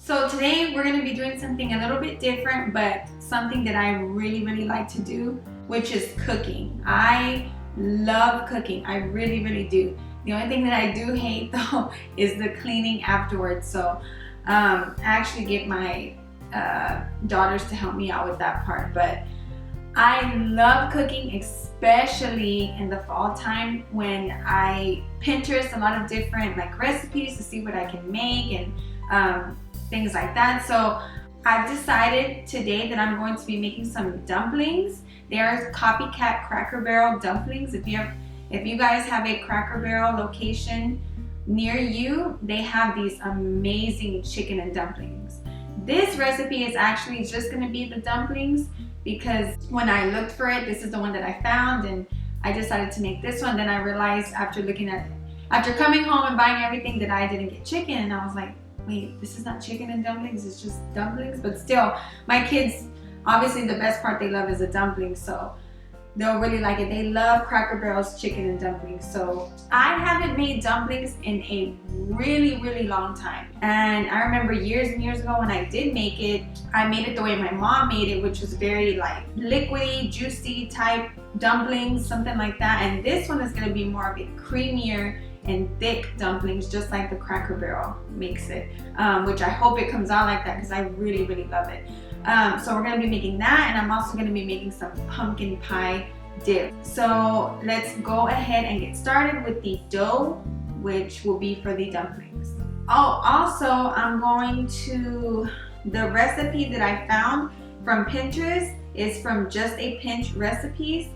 So today we're going to be doing something a little bit different, but something that I really like to do, which is cooking. I love cooking. I really do. The only thing that I do hate though is the cleaning afterwards. So I actually get my daughters to help me out with that part. But I love cooking, especially in the fall time when I Pinterest a lot of different like recipes to see what I can make and things like that. So I've decided today that I'm going to be making some dumplings. They are Copycat Cracker Barrel dumplings. If you guys have a Cracker Barrel location near you, they have these amazing chicken and dumplings. This recipe is actually just going to be the dumplings because when I looked for it, this is the one that I found, and I decided to make this one. Then I realized after coming home and buying everything that I didn't get chicken, and I was like, wait, this is not chicken and dumplings, it's just dumplings. But still, my kids, obviously the best part they love is the dumplings, so they'll really like it. They love Cracker Barrel's chicken and dumplings. So I haven't made dumplings in a really long time. And I remember years and years ago when I did make it, I made it the way my mom made it, which was very like liquidy, juicy type dumplings, something like that. And this one is gonna be more of a creamier and thick dumplings, just like the Cracker Barrel makes it, which I hope it comes out like that because I really love it. So we're gonna be making that, and I'm also gonna be making some pumpkin pie dip. So let's go ahead and get started with the dough, which will be for the dumplings. Oh, also I'm going to, the recipe that I found from Pinterest is from Just a Pinch Recipes,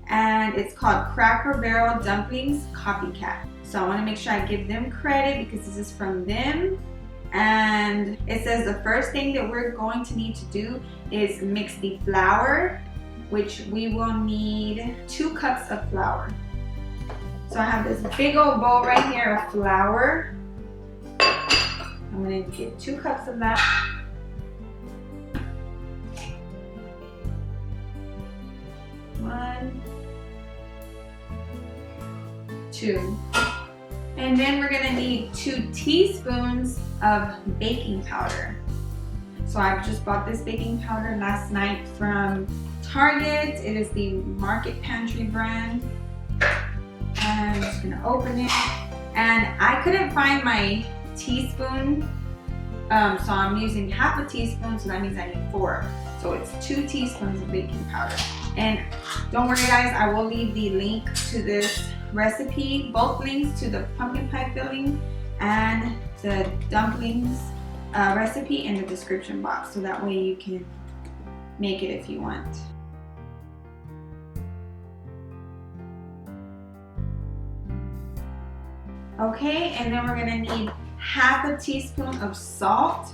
and it's called Cracker Barrel Dumplings Copycat. So I want to make sure I give them credit because this is from them. And it says the first thing that we're going to need to do is mix the flour, which we will need 2 cups of flour. So I have this big old bowl right here of flour. I'm going to get 2 cups of that. One, 2. And then we're gonna need 2 teaspoons of baking powder. So I've just bought this baking powder last night from Target. It is the Market Pantry brand. And I'm just gonna open it. And I couldn't find my teaspoon, so I'm using half a teaspoon, so that means I need 4. So it's 2 teaspoons of baking powder. And don't worry guys, I will leave the link to this recipe, both links to the pumpkin pie filling and the dumplings recipe in the description box, so that way you can make it if you want. Okay, and then we're gonna need half a teaspoon of salt.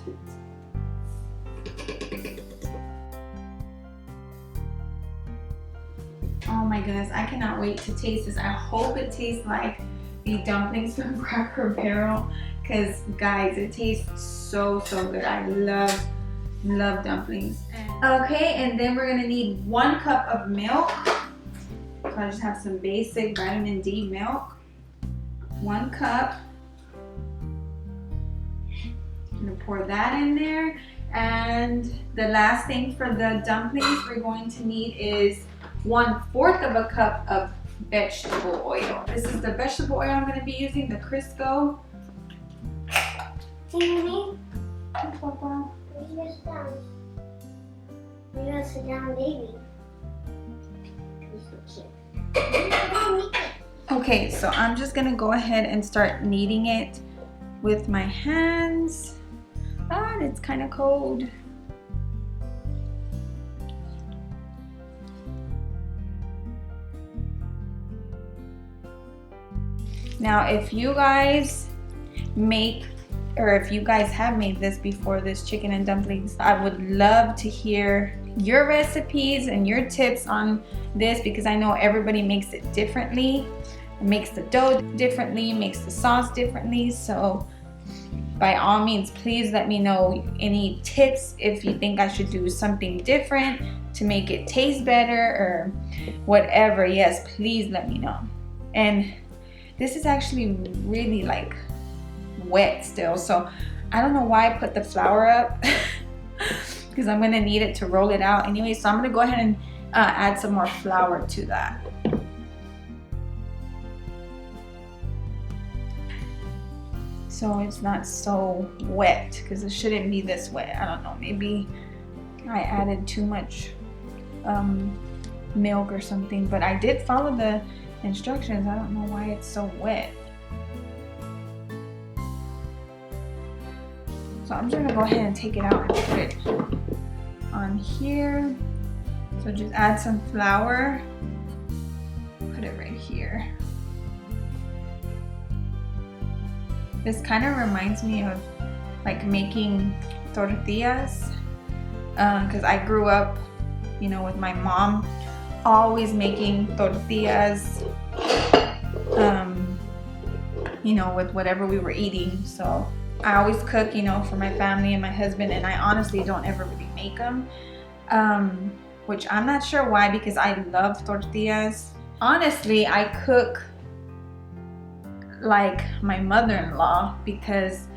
Oh my goodness, I cannot wait to taste this. I hope it tastes like the dumplings from Cracker Barrel, because guys, it tastes so good. I love dumplings. Okay, and then we're gonna need 1 cup of milk. So I just have some basic vitamin D milk. 1 cup. I'm gonna pour that in there. And the last thing for the dumplings we're going to need is 1/4 of a cup of vegetable oil. This is the vegetable oil I'm going to be using, the Crisco. You're gonna sit down, baby. Okay, so I'm just going to go ahead and start kneading it with my hands. Ah, it's kind of cold. Now, if you guys make, or if you guys have made this before, this chicken and dumplings, I would love to hear your recipes and your tips on this, because I know everybody makes it differently, makes the dough differently, makes the sauce differently. So by all means, please let me know any tips if you think I should do something different to make it taste better or whatever. Yes, please let me know. And this is actually really like wet still, so I don't know why I put the flour up because I'm gonna need it to roll it out anyway. So I'm gonna go ahead and add some more flour to that. So it's not so wet, because it shouldn't be this wet. I don't know, maybe I added too much milk or something, but I did follow the instructions. I don't know why it's so wet. So I'm just gonna go ahead and take it out and put it on here. So just add some flour, put it right here. This kind of reminds me of like making tortillas, because I grew up, you know, with my mom always making tortillas, you know, with whatever we were eating. So I always cook, you know, for my family and my husband, and I honestly don't ever really make them, which I'm not sure why, because I love tortillas. Honestly, I cook like my mother-in-law, because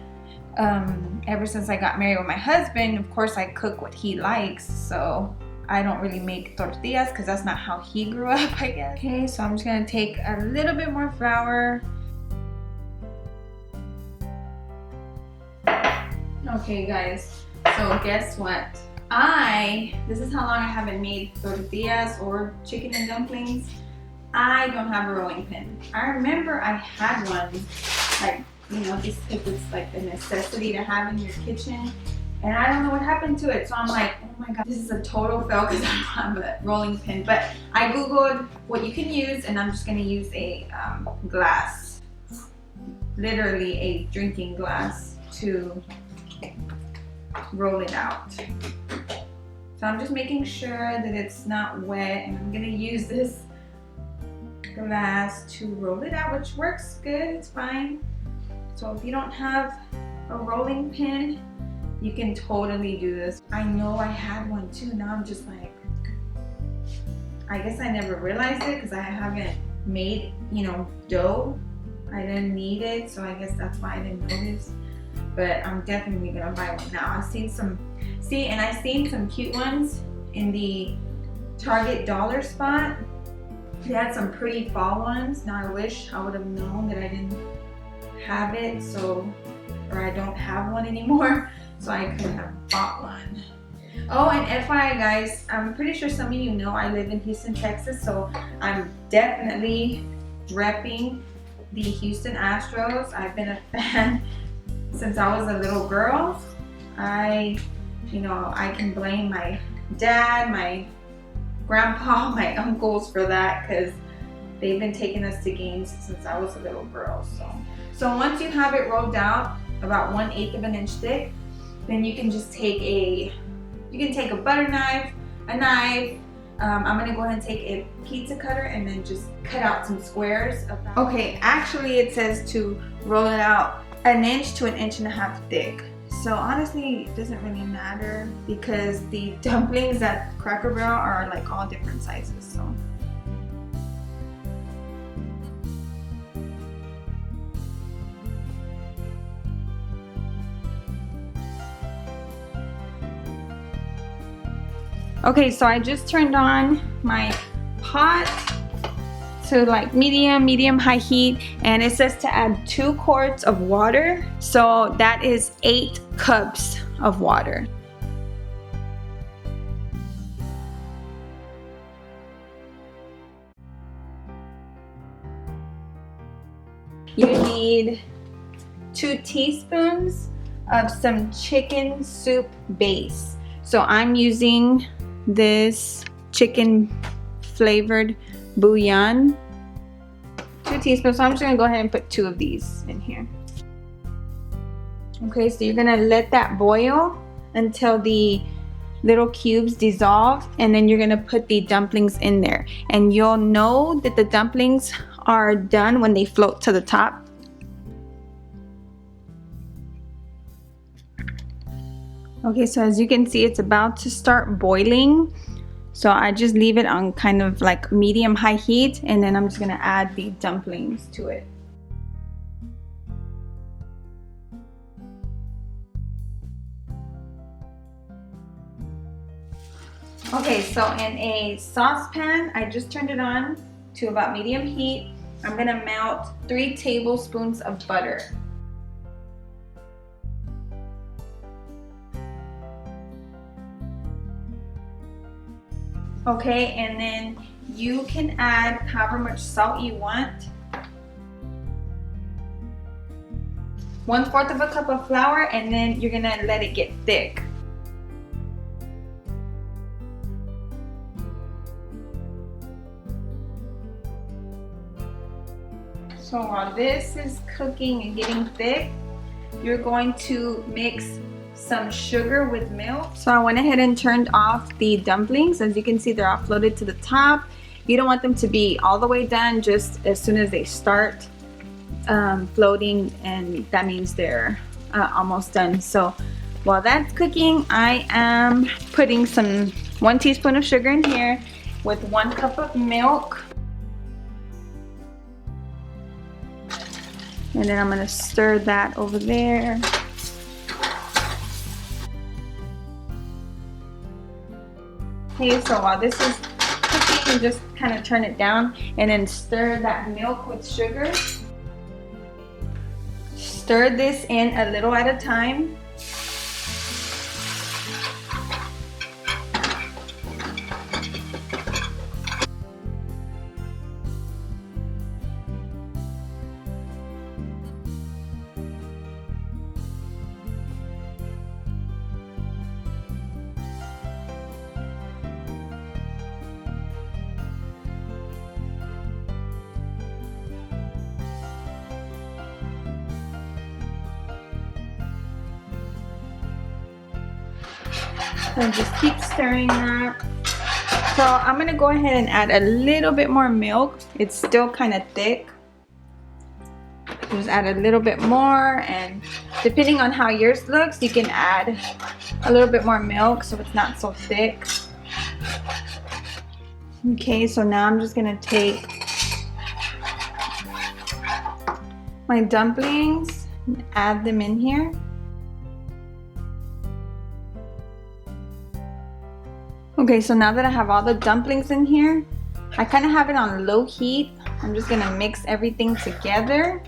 ever since I got married with my husband, of course I cook what he likes, so I don't really make tortillas because that's not how he grew up, I guess. Okay, so I'm just gonna take a little bit more flour. Okay guys, so guess what? This is how long I haven't made tortillas or chicken and dumplings. I don't have a rolling pin. I remember I had one, like, you know, just because it's like a necessity to have in your kitchen, and I don't know what happened to it. So I'm like, oh my god, this is a total fail because I don't have a rolling pin. But I googled what you can use, and I'm just gonna use a glass, literally a drinking glass, to roll it out. So I'm just making sure that it's not wet, and I'm gonna use this glass to roll it out, which works good, it's fine. So if you don't have a rolling pin, you can totally do this. I know I had one too. Now I'm just like, I guess I never realized it because I haven't made, you know, dough. I didn't need it, so I guess that's why I didn't notice. But I'm definitely gonna buy one now. I've seen some, and I've seen some cute ones in the Target dollar spot. They had some pretty fall ones. Now I wish I would have known that I didn't have it, or I don't have one anymore, so I could have bought one. Oh, and FYI guys, I'm pretty sure some of you know I live in Houston, Texas, so I'm definitely repping the Houston Astros. I've been a fan since I was a little girl. I can blame my dad, my grandpa, my uncles for that, because they've been taking us to games since I was a little girl. So once you have it rolled out about 1/8 of an inch thick, then you can just take a butter knife, a knife. I'm gonna go ahead and take a pizza cutter and then just cut out some squares. Okay, actually it says to roll it out 1 inch to 1.5 inches thick. So honestly, it doesn't really matter because the dumplings at Cracker Barrel are like all different sizes. So. Okay, so I just turned on my pot to like medium high heat, and it says to add 2 quarts of water. So that is 8 cups of water. You need 2 teaspoons of some chicken soup base. So I'm using this chicken flavored bouillon, 2 teaspoons. So I'm just gonna go ahead and put 2 of these in here. Okay, so you're gonna let that boil until the little cubes dissolve, and then you're gonna put the dumplings in there, and you'll know that the dumplings are done when they float to the top. Okay, so as you can see, it's about to start boiling. So I just leave it on kind of like medium high heat, and then I'm just gonna add the dumplings to it. Okay, so in a saucepan, I just turned it on to about medium heat. I'm gonna melt 3 tablespoons of butter. Okay, and then you can add however much salt you want. 1/4 of a cup of flour, and then you're gonna let it get thick. So while this is cooking and getting thick, you're going to mix some sugar with milk. So I went ahead and turned off the dumplings. As you can see, they're all floated to the top. You don't want them to be all the way done, just as soon as they start floating, and that means they're almost done. So while that's cooking, I am putting 1 teaspoon of sugar in here with 1 cup of milk. And then I'm gonna stir that over there. Okay, so while this is cooking, just kind of turn it down and then stir that milk with sugar. Stir this in a little at a time. And just keep stirring that. So I'm gonna go ahead and add a little bit more milk. It's still kind of thick. Just add a little bit more, and depending on how yours looks, you can add a little bit more milk so it's not so thick. Okay, so now I'm just gonna take my dumplings and add them in here. Okay, so now that I have all the dumplings in here, I kind of have it on low heat. I'm just gonna mix everything together.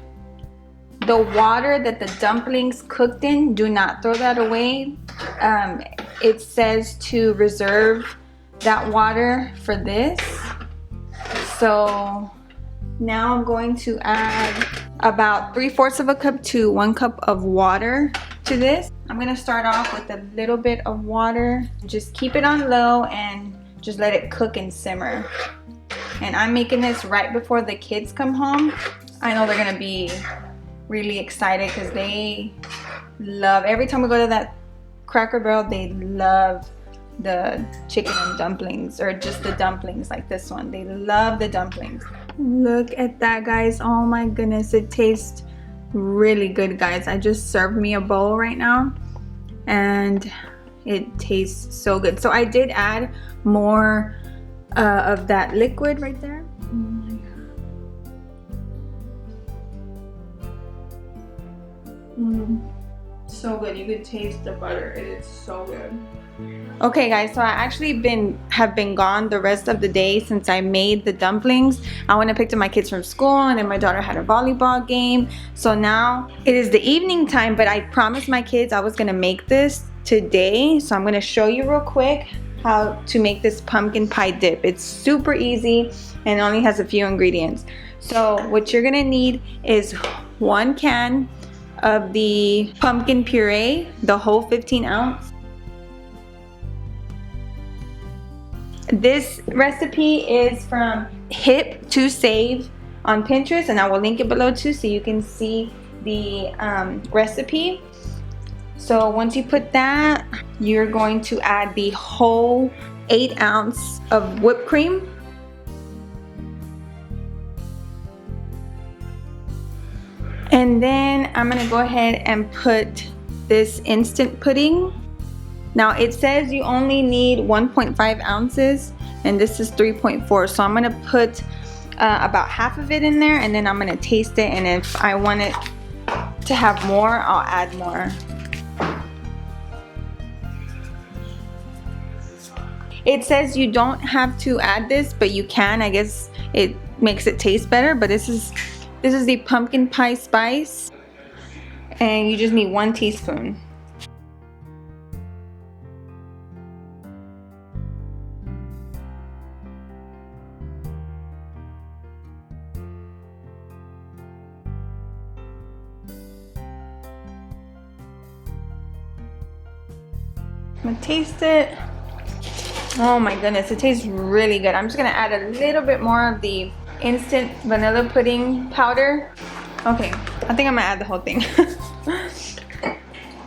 The water that the dumplings cooked in, do not throw that away. It says to reserve that water for this. So now I'm going to add about 3/4 of a cup to 1 cup of water to this. I'm gonna start off with a little bit of water. Just keep it on low and just let it cook and simmer. And I'm making this right before the kids come home. I know they're gonna be really excited because they love, every time we go to that Cracker Barrel, they love the chicken and dumplings, or just the dumplings like this one. They love the dumplings. Look at that, guys. Oh my goodness, it tastes really good, guys. I just served me a bowl right now and it tastes so good. So I did add more of that liquid right there. Oh my God. So good. You could taste the butter. It is so good. Okay guys, so I actually have been gone the rest of the day since I made the dumplings. I went and picked up my kids from school, and then my daughter had a volleyball game. So now it is the evening time, but I promised my kids I was gonna make this today. So I'm gonna show you real quick how to make this pumpkin pie dip. It's super easy and only has a few ingredients. So what you're gonna need is 1 can of the pumpkin puree, the whole 15 ounce. This recipe is from Hip to Save on Pinterest, and I will link it below too so you can see the recipe. So once you put that, you're going to add the whole 8 ounce of whipped cream. And then I'm gonna go ahead and put this instant pudding. Now it says you only need 1.5 ounces and this is 3.4. So I'm gonna put about half of it in there, and then I'm gonna taste it, and if I want it to have more, I'll add more. It says you don't have to add this, but you can. I guess it makes it taste better. But this is the pumpkin pie spice, and you just need 1 teaspoon. I'm gonna taste it. Oh my goodness, it tastes really good. I'm just gonna add a little bit more of the instant vanilla pudding powder. Okay, I think I'm gonna add the whole thing.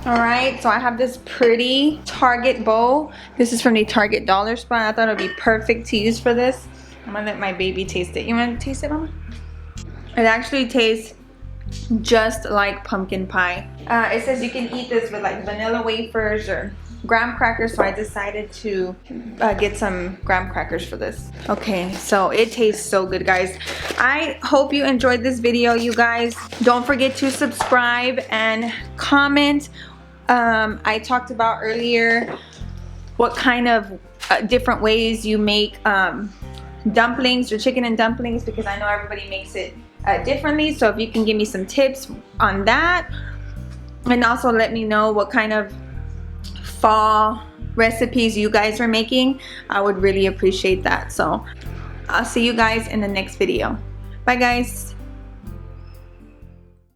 All right, so I have this pretty Target bowl. This is from the Target dollar spot. I thought it would be perfect to use for this. I'm gonna let my baby taste it. You wanna taste it, Mama? It actually tastes just like pumpkin pie. It says you can eat this with like vanilla wafers or graham crackers, so I decided to get some graham crackers for this. Okay, so it tastes so good, guys. I hope you enjoyed this video, you guys. Don't forget to subscribe and comment. I talked about earlier what kind of different ways you make dumplings or chicken and dumplings, because I know everybody makes it differently. So if you can give me some tips on that, and also let me know what kind of fall recipes you guys are making, I would really appreciate that. So I'll see you guys in the next video. Bye, guys.